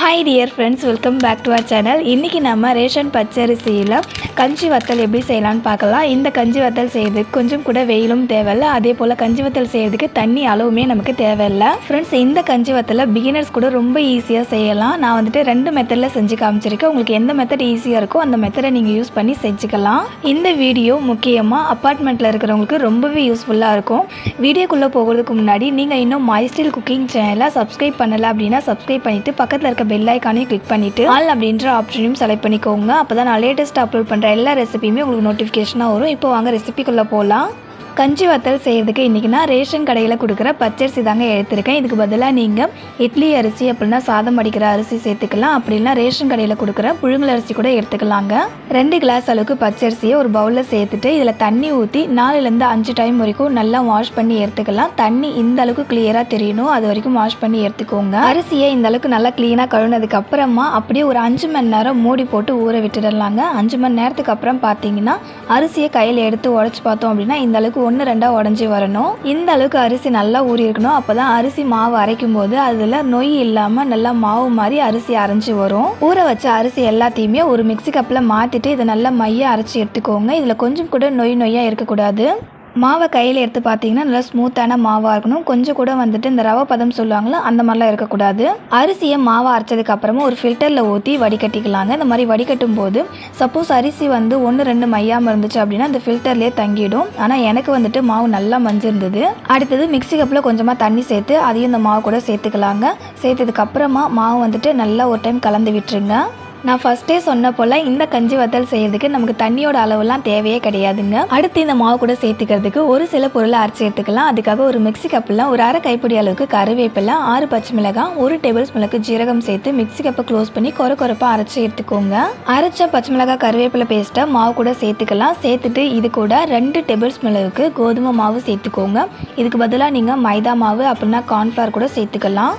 Hi dear friends, welcome back to our channel. இன்றைக்கி நம்ம ration பச்சரிசியில் கஞ்சி வத்தல் எப்படி செய்யலான்னு பார்க்கலாம். இந்த கஞ்சி வத்தல் செய்யறதுக்கு கொஞ்சம் கூட வெயிலும் தேவையில்லை, அதே போல் கஞ்சி வத்தல் செய்யறதுக்கு தண்ணி அளவுமே நமக்கு தேவையில்லை. ஃப்ரெண்ட்ஸ், இந்த கஞ்சி வத்தலை பிகினர்ஸ் கூட ரொம்ப ஈஸியாக செய்யலாம். நான் வந்துட்டு 2 மெத்தடில் செஞ்சு காமிச்சிருக்கேன். உங்களுக்கு எந்த மெத்தட் ஈஸியாக இருக்கோ அந்த மெத்தடை நீங்கள் யூஸ் பண்ணி செஞ்சுக்கலாம். இந்த வீடியோ முக்கியமாக அப்பார்ட்மெண்ட்டில் இருக்கிறவங்களுக்கு ரொம்பவே யூஸ்ஃபுல்லாக இருக்கும். வீடியோக்குள்ளே போகிறதுக்கு முன்னாடி நீங்கள் இன்னும் மை ஸ்டைல் குக்கிங் சேனலை சப்ஸ்கிரைப் பண்ணலை அப்படின்னா சப்ஸ்கிரைப் பண்ணிவிட்டு பக்கத்தில் இருக்க பெல் ஐக்கானையும் கிளிக் பண்ணிவிட்டு ஆல் அப்படின்ற ஆப்ஷனையும் செலக்ட் பண்ணிக்கோங்க. அப்போ தான் நான் லேட்டஸ்ட்டாக அப்லோட் பண்ணுற எல்லா ரெசிபியுமே உங்களுக்கு நோட்டிஃபிகேஷனாக வரும். இப்போ வாங்க ரெசிபிக்குள்ளே போகலாம். கஞ்சி வத்தல் செய்கிறதுக்கு இன்றைக்கி நான் ரேஷன் கடையில் கொடுக்குற பச்சரிசி தாங்க எடுத்திருக்கேன். இதுக்கு பதிலாக நீங்கள் இட்லி அரிசி அப்படின்னா சாதம் அடிக்கிற அரிசி சேர்த்துக்கலாம். அப்படின்னா ரேஷன் கடையில் கொடுக்குற புழுங்கல் அரிசி கூட எடுத்துக்கலாங்க. 2 கிளாஸ் அளவுக்கு பச்சரிசியை ஒரு பவுலில் சேர்த்துட்டு இதில் தண்ணி ஊற்றி 4லேருந்து 5 டைம் வரைக்கும் நல்லா வாஷ் பண்ணி எடுத்துக்கலாம். தண்ணி இந்த அளவுக்கு கிளியராக தெரியணும், அது வரைக்கும் வாஷ் பண்ணி எடுத்துக்கோங்க. அரிசியை இந்த அளவுக்கு நல்லா க்ளீனாக கழுவுனதுக்கு அப்புறமா அப்படியே ஒரு 5 மணி நேரம் மூடி போட்டு ஊற விட்டுடலாங்க. 5 மணி நேரத்துக்கு அப்புறம் பார்த்தீங்கன்னா அரிசியை கையில் எடுத்து உடச்சி பார்த்தோம் அப்படின்னா இந்த அளவுக்கு 1-2 உடஞ்சி வரணும். இந்த அளவுக்கு அரிசி நல்லா ஊறி இருக்கணும். அப்போ தான் அரிசி மாவு அரைக்கும் போது அதில் நொய் இல்லாமல் நல்லா மாவு மாதிரி அரிசி அரைஞ்சி வரும். ஊற வச்ச அரிசி எல்லாத்தையுமே ஒரு மிக்ஸி கப்பில் மாற்றிட்டு இதை நல்லா மைய அரைச்சி எடுத்துக்கோங்க. இதில் கொஞ்சம் கூட நொய்யாக இருக்கக்கூடாது. மாவை கையில் எடுத்து பார்த்தீங்கன்னா நல்லா ஸ்மூத்தான மாவாக இருக்கணும். கொஞ்சம் கூட வந்துட்டு இந்த ரவை பதம் சொல்லுவாங்களோ அந்த மாதிரிலாம் இருக்கக்கூடாது. அரிசியை மாவை அரைச்சதுக்கு அப்புறமா ஒரு ஃபில்டரில் ஊற்றி வடிகட்டிக்கலாங்க. இந்த மாதிரி வடிகட்டும் போது சப்போஸ் அரிசி வந்து 1-2 மையாமல் இருந்துச்சு அப்படின்னா அந்த ஃபில்டர்லேயே தங்கிடும். ஆனால் எனக்கு வந்துட்டு மாவு நல்லா மஞ்சிருந்தது. அடுத்தது மிக்ஸி கப்பில் கொஞ்சமாக தண்ணி சேர்த்து அதையும் இந்த மாவு கூட சேர்த்துக்கலாங்க. சேர்த்ததுக்கு அப்புறமா மாவு வந்துட்டு நல்லா ஒரு டைம் கலந்து விட்டுருங்க. நான் ஃபஸ்ட்டே சொன்ன போல் இந்த கஞ்சி வத்தல் செய்யறதுக்கு நமக்கு தண்ணியோட அளவுலாம் தேவையே கிடையாதுங்க. அடுத்து இந்த மாவு கூட சேர்த்துக்கிறதுக்கு ஒரு சில பொருளை அரைச்சி எடுத்துக்கலாம். அதுக்காக ஒரு மிக்ஸி கப்பில் ஒரு அரை கைப்பிடி அளவுக்கு கருவேப்பிலை, 6 பச்சை மிளகாய், 1 டேபிள் ஸ்பூனுக்கு ஜீரகம் சேர்த்து மிக்ஸி கப்பை க்ளோஸ் பண்ணி கொரப்பாக அரைச்சி எடுத்துக்கோங்க. அரைச்ச பச்சை மிளகாய் கருவேப்பிலை பேஸ்ட்டை மாவு கூட சேர்த்துக்கலாம். சேர்த்துட்டு இது கூட 2 டேபிள் ஸ்பூன் அளவுக்கு கோதுமை மாவு சேர்த்துக்கோங்க. இதுக்கு பதிலாக நீங்கள் மைதா மாவு அப்படின்னா கார்ன்ஃப்ளவர் கூட சேர்த்துக்கலாம்.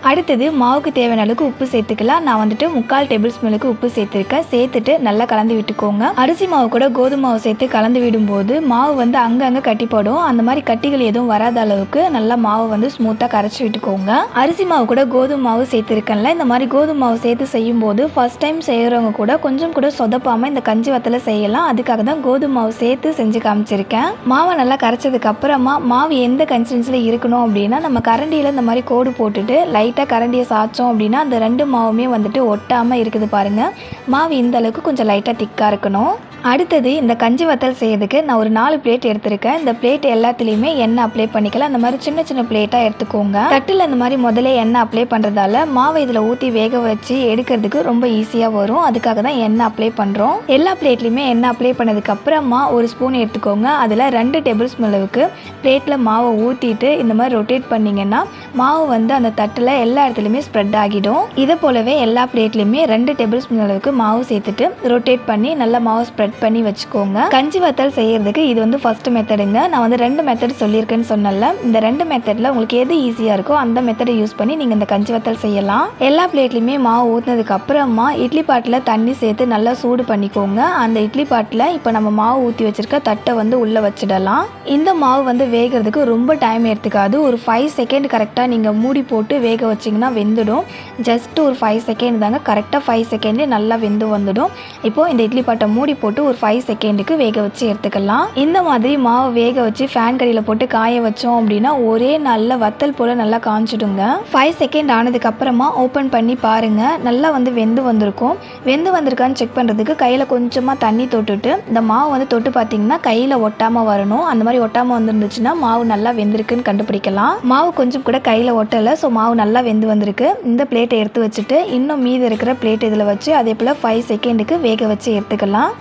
அடுத்தது மாவுக்கு தேவையான அளவுக்கு உப்பு சேர்த்துக்கலாம். நான் வந்துட்டு 3/4 டேபிள் ஸ்பூனுக்கு உப்பு சேர்த்துருக்கேன். சேர்த்துட்டு நல்லா கலந்து விட்டுக்கோங்க. அரிசி மாவு கூட கோதுமை மாவு சேர்த்து கலந்து விடும்போது மாவு வந்து அங்கங்கே கட்டிப்படும். அந்த மாதிரி கட்டிகள் எதுவும் வராத அளவுக்கு நல்லா மாவு வந்து ஸ்மூத்தாக கரைச்சி விட்டுக்கோங்க. அரிசி மாவு கூட கோதுமை மாவு சேர்த்துருக்கேன்ல, இந்த மாதிரி கோதுமை மாவு சேர்த்து செய்யும் போது ஃபர்ஸ்ட் டைம் செய்கிறவங்க கூட கொஞ்சம் கூட சொதப்பாமல் இந்த கஞ்சி வத்தலை செய்யலாம். அதுக்காக தான் கோதுமை மாவு சேர்த்து செஞ்சு காமிச்சிருக்கேன். மாவை நல்லா கரைச்சதுக்கு அப்புறமா மாவு எந்த கன்சிஸ்டன்சியில் இருக்கணும் அப்படின்னா நம்ம கரண்டியில் இந்த மாதிரி கோடு போட்டுட்டு லைட்டாக கரண்டியை சாய்ச்சோம் அப்படின்னா அந்த 2 மாவுமே வந்துட்டு ஒட்டாமல் இருக்குது பாருங்கள். மாவு இந்த அளவுக்கு கொஞ்சம் லைட்டாக திக்காக இருக்கணும். அடுத்தது இந்த கஞ்சி வத்தல் செய்யறதுக்கு நான் ஒரு 4 பிளேட் எடுத்திருக்கேன். இந்த பிளேட் எல்லாத்துலேயுமே எண்ணெய் அப்ளை பண்ணிக்கலாம். அந்த மாதிரி சின்ன பிளேட்டாக எடுத்துக்கோங்க. தட்டில் அந்த மாதிரி முதல்ல எண்ணெய் அப்ளை பண்ணுறதால மாவை இதில் ஊற்றி வேக வச்சு எடுக்கிறதுக்கு ரொம்ப ஈஸியாக வரும். அதுக்காக தான் எண்ணெய் அப்ளை பண்ணுறோம். எல்லா பிளேட்லையுமே எண்ணெய் அப்ளை பண்ணதுக்கு அப்புறமா ஒரு ஸ்பூன் எடுத்துக்கோங்க. அதில் 2 டேபிள் ஸ்பூன் அளவுக்கு பிளேட்டில் மாவை ஊற்றிட்டு இந்த மாதிரி ரொட்டேட் பண்ணிங்கன்னா மாவு வந்து அந்த தட்டில் எல்லா இடத்துலையுமே ஸ்ப்ரெட் ஆகிடும். இதை போலவே எல்லா பிளேட்லையுமே 2 டேபிள் ஸ்பூன் அளவுக்கு மாவு சேர்த்துட்டு ரொட்டேட் பண்ணி நல்லா மாவு ஸ்ப்ரெட் பண்ணி வச்சுக்கோங்க. கஞ்சி வத்தல் செய்யறதுக்கு இது வந்து ஃபர்ஸ்ட் மெத்தடுங்க. நான் வந்து 2 மெத்தட் சொல்லியிருக்கேன்னு சொன்னல, இந்த 2 மெத்தடில் உங்களுக்கு எது ஈஸியாக இருக்கோ அந்த மெத்தடை யூஸ் பண்ணி நீங்கள் இந்த கஞ்சி வத்தல் செய்யலாம். எல்லா பிளேட்லையுமே மாவு ஊற்றினதுக்கு அப்புறமா இட்லி பாட்டில் தண்ணி சேர்த்து நல்லா சூடு பண்ணிக்கோங்க. அந்த இட்லி பாட்டில் இப்போ நம்ம மாவு ஊற்றி வச்சிருக்க தட்டை வந்து உள்ளே வச்சிடலாம். இந்த மாவு வந்து வேகிறதுக்கு ரொம்ப டைம் எடுத்துக்காது. ஒரு 5 செகண்ட் கரெக்டாக நீங்கள் மூடி போட்டு வேக வச்சிங்கன்னா வெந்துடும். ஜஸ்ட் ஒரு 5 செகண்ட் தாங்க, கரெக்டாக 5 செகண்டே நல்லா வெந்து வந்துடும். இப்போது இந்த இட்லி பாட்டை மூடி போட்டு ஒரு 5 செகண்டுக்கு வேக வச்சு எடுத்துக்கலாம். இந்த மாதிரி மாவை வேக வச்சு ஃபேன் கடியில் போட்டு காய வச்சோம் அப்படின்னா ஒரே நல்ல வத்தல் போல் நல்லா காய்ச்சிடுங்க. 5 செகண்ட் ஆனதுக்கு அப்புறமா ஓப்பன் பண்ணி பாருங்கள், நல்லா வந்து வெந்து வந்திருக்கும். வெந்து வந்திருக்கான்னு செக் பண்ணுறதுக்கு கையில் கொஞ்சமாக தண்ணி தொட்டுட்டு இந்த மாவு வந்து தொட்டு பார்த்தீங்கன்னா கையில் ஒட்டாமல் வரணும். அந்த மாதிரி ஒட்டாமல் வந்துருந்துச்சுன்னா மாவு நல்லா வெந்திருக்குன்னு கண்டுபிடிக்கலாம். மாவு கொஞ்சம் கூட கையில் ஒட்டலை, ஸோ மாவு நல்லா வெந்து வந்திருக்கு. இந்த பிளேட்டை எடுத்து வச்சுட்டு இன்னும் மீதி இருக்கிற பிளேட் இதில் வச்சு அதே போல் 5 செகண்டுக்கு வேக வச்சு எடுத்துக்கலாம்.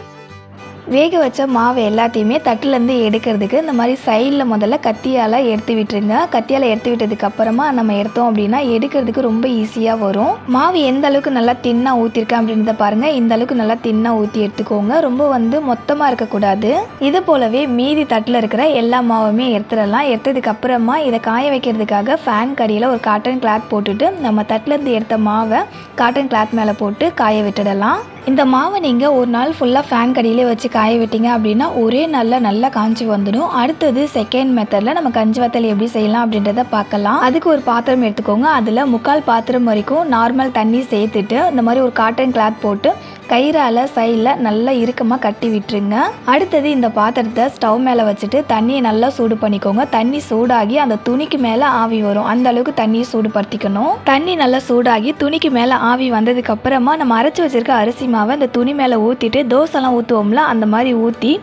வேக வச்ச மாவு எல்லாத்தையுமே தட்டிலேருந்து எடுக்கிறதுக்கு இந்த மாதிரி சைடில் முதல்ல கத்தியால் எடுத்து விட்டுருங்க. கத்தியால் எடுத்து விட்டதுக்கு அப்புறமா நம்ம எடுத்தோம் அப்படின்னா எடுக்கிறதுக்கு ரொம்ப ஈஸியாக வரும். மாவு எந்த அளவுக்கு நல்லா தின்னாக ஊற்றிருக்கேன் அப்படின்றத பாருங்கள். இந்த அளவுக்கு நல்லா தின்னாக ஊற்றி எடுத்துக்கோங்க. ரொம்ப வந்து மொத்தமாக இருக்கக்கூடாது. இது போலவே மீதி தட்டில் இருக்கிற எல்லா மாவுமே எடுத்துடலாம். எடுத்ததுக்கு அப்புறமா இதை காய வைக்கிறதுக்காக ஃபேன் கடியில் ஒரு காட்டன் கிளாத் போட்டுட்டு நம்ம தட்டிலேருந்து எடுத்த மாவை காட்டன் கிளாத் மேலே போட்டு காய விட்டுடலாம். இந்த மாவை நீங்கள் ஒரு நாள் ஃபுல்லாக ஃபேன் கடியிலே வச்சு காய விட்டீங்க அப்படின்னா ஒரே நாளில் நல்லா காஞ்சி வந்துடும். அடுத்தது செகண்ட் மெத்தடில் நம்ம கஞ்சி வத்தல் எப்படி செய்யலாம் அப்படின்றத பார்க்கலாம். அதுக்கு ஒரு பாத்திரம் எடுத்துக்கோங்க. அதில் 3/4 பாத்திரம் வரைக்கும் நார்மல் தண்ணி சேர்த்துட்டு இந்த மாதிரி ஒரு காட்டன் கிளாத் போட்டு கயிறால் சைடில் நல்லா இறுக்கமாக கட்டி விட்டுருங்க. அடுத்தது இந்த பாத்திரத்தை ஸ்டவ் மேலே வச்சுட்டு தண்ணியை நல்லா சூடு பண்ணிக்கோங்க. தண்ணி சூடாகி அந்த துணிக்கு மேலே ஆவி வரும், அந்த அளவுக்கு தண்ணியை சூடுபடுத்திக்கணும். தண்ணி நல்லா சூடாகி துணிக்கு மேலே ஆவி வந்ததுக்கு அப்புறமா நம்ம அரைச்சி வச்சிருக்க அரிசி மாவை இந்த துணி மேலே ஊற்றிட்டு தோசைலாம் ஊற்றுவோம்ல அந்த மாதிரி ஊற்றி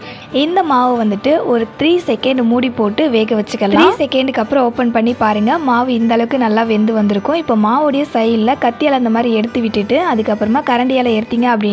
இந்த மாவை வந்துட்டு ஒரு 3 செகண்ட் மூடி போட்டு வேக வச்சுக்கலாம். 3 செகண்டுக்கு அப்புறம் ஓப்பன் பண்ணி பாருங்கள், மாவு இந்த அளவுக்கு நல்லா வெந்து வந்திருக்கும். இப்போ மாவுடைய சைடில் கத்தியால் அந்த மாதிரி எடுத்து விட்டுட்டு அதுக்கப்புறமா கரண்டியால் எடுத்தீங்க அப்படின்னா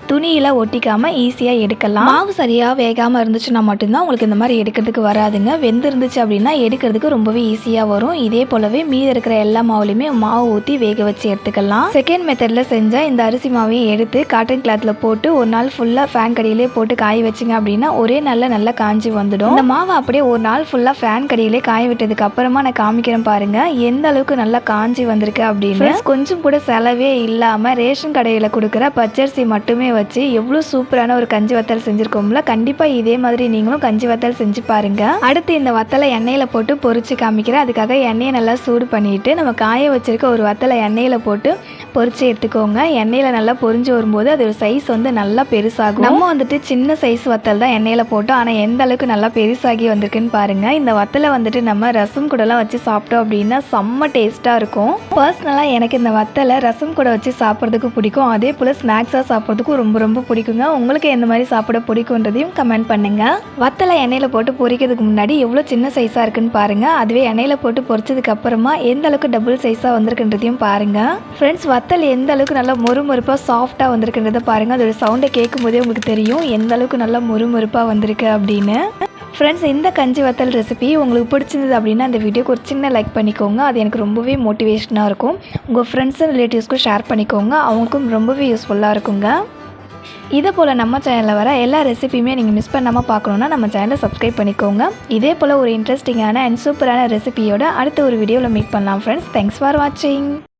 துணியில் ஒட்டிக்காமல் ஈஸியாக எடுக்கலாம். மாவு சரியாக வேகாமல் இருந்துச்சுன்னா மட்டும்தான் உங்களுக்கு இந்த மாதிரி எடுக்கிறதுக்கு வராதுங்க. வெந்து இருந்துச்சு அப்படின்னா எடுக்கிறதுக்கு ரொம்பவே ஈஸியாக வரும். இதே போலவே மீதி இருக்கிற எல்லா மாவுலையுமே மாவு ஊற்றி வேக வச்சு எடுத்துக்கலாம். செகண்ட் மெத்தடில் செஞ்ச இந்த அரிசி மாவையும் எடுத்து காட்டன் கிளாத்தில் போட்டு ஒரு நாள் ஃபுல்லாக ஃபேன் கடியிலே போட்டு காய வச்சிங்க அப்படின்னா ஒரே நாளில் நல்லா காஞ்சி வந்துடும். இந்த மாவை அப்படியே ஒரு நாள் ஃபுல்லாக ஃபேன் கடியிலே காய விட்டதுக்கு அப்புறமா நான் காமிக்கிறேன் பாருங்க எந்த அளவுக்கு நல்லா காஞ்சி வந்திருக்கு அப்படின்னு. கொஞ்சம் கூட செலவே இல்லாமல் ரேஷன் கடையில் கொடுக்குற பச்சரிசி மட்டுமே வச்சு எவ்வளோ சூப்பரான ஒரு கஞ்சி வத்தல் செஞ்சுருக்கோம்ல. கண்டிப்பாக இதே மாதிரி நீங்களும் கஞ்சி வத்தல் செஞ்சு பாருங்க. அடுத்து இந்த வத்தலை எண்ணெயில் போட்டு பொரிச்சு காமிக்கிறேன். அதுக்காக எண்ணெயை நல்லா சூடு பண்ணிட்டு நம்ம காய வச்சிருக்க ஒரு வத்தலை எண்ணெயில் போட்டு பொரிச்சு எடுத்துக்கோங்க. எண்ணெயில் நல்லா பொரிஞ்சு வரும்போது அது ஒரு சைஸ் வந்து நல்லா பெருசாகும். நம்ம வந்துட்டு சின்ன சைஸ் வத்தல் தான் எண்ணெயில் போட்டோம், ஆனால் எந்த அளவுக்கு நல்லா பெருசாகி வந்திருக்குன்னு பாருங்க. இந்த வத்தலை வந்துட்டு நம்ம ரசம் கூடலாம் வச்சு சாப்பிட்டோம் அப்படின்னா செம்ம டேஸ்ட்டாக இருக்கும். பர்சனலாக எனக்கு இந்த வத்தலை ரசம் கூட வச்சு சாப்பிட்றதுக்கு பிடிக்கும். அதே போல் ஸ்நாக்ஸாக சாப்பிட்றதுக்கும் ரொம்ப ரொம்ப பிடிக்குங்க. உங்களுக்கு எந்த மாதிரி சாப்பிட பிடிக்குன்றதையும் கமெண்ட் பண்ணுங்க. வத்தலை எண்ணெயில் போட்டு பொரிக்கிறதுக்கு முன்னாடி எவ்வளோ சின்ன சைஸாக இருக்குன்னு பாருங்க. அதுவே எண்ணெயில் போட்டு பொரிச்சதுக்கு அப்புறமா எந்த அளவுக்கு டபுள் சைஸாக வந்திருக்குன்றதையும் பாருங்க. ஃப்ரெண்ட்ஸ், வத்தல் எந்த அளவுக்கு நல்லா மொறுமொறுப்பாக சாஃப்டாக வந்திருக்குன்றதை பாருங்க. அதோட சவுண்டை கேட்கும் போதே உங்களுக்கு தெரியும் எந்த அளவுக்கு நல்லா மொறுமொறுப்பாக வந்திருக்கு அப்படின்னு. ஃப்ரெண்ட்ஸ், இந்த கஞ்சி வத்தல் ரெசிபி உங்களுக்கு பிடிச்சிருந்தது அப்படின்னா அந்த வீடியோக்கு ஒரு சின்ன லைக் பண்ணிக்கோங்க. அது எனக்கு ரொம்பவே மோட்டிவேஷனாக இருக்கும். உங்கள் ஃப்ரெண்ட்ஸ் அண்ட் ரிலேட்டிவ்ஸ்க்கும் ஷேர் பண்ணிக்கோங்க, அவங்களுக்கும் ரொம்பவே யூஸ்ஃபுல்லாக இருக்குங்க. இதே போல் நம்ம சேனலில் வர எல்லா ரெசிபியுமே நீங்கள் மிஸ் பண்ணாமல் பார்க்கணுன்னா நம்ம சேனலை சப்ஸ்கிரைப் பண்ணிக்கோங்க. இதே போல் ஒரு இன்ட்ரெஸ்டிங்கான அண்ட் சூப்பரான ரெசிபியோட அடுத்த ஒரு வீடியோவில் மீட் பண்ணலாம் ஃப்ரெண்ட்ஸ். தேங்க்ஸ் ஃபார் வாட்சிங்.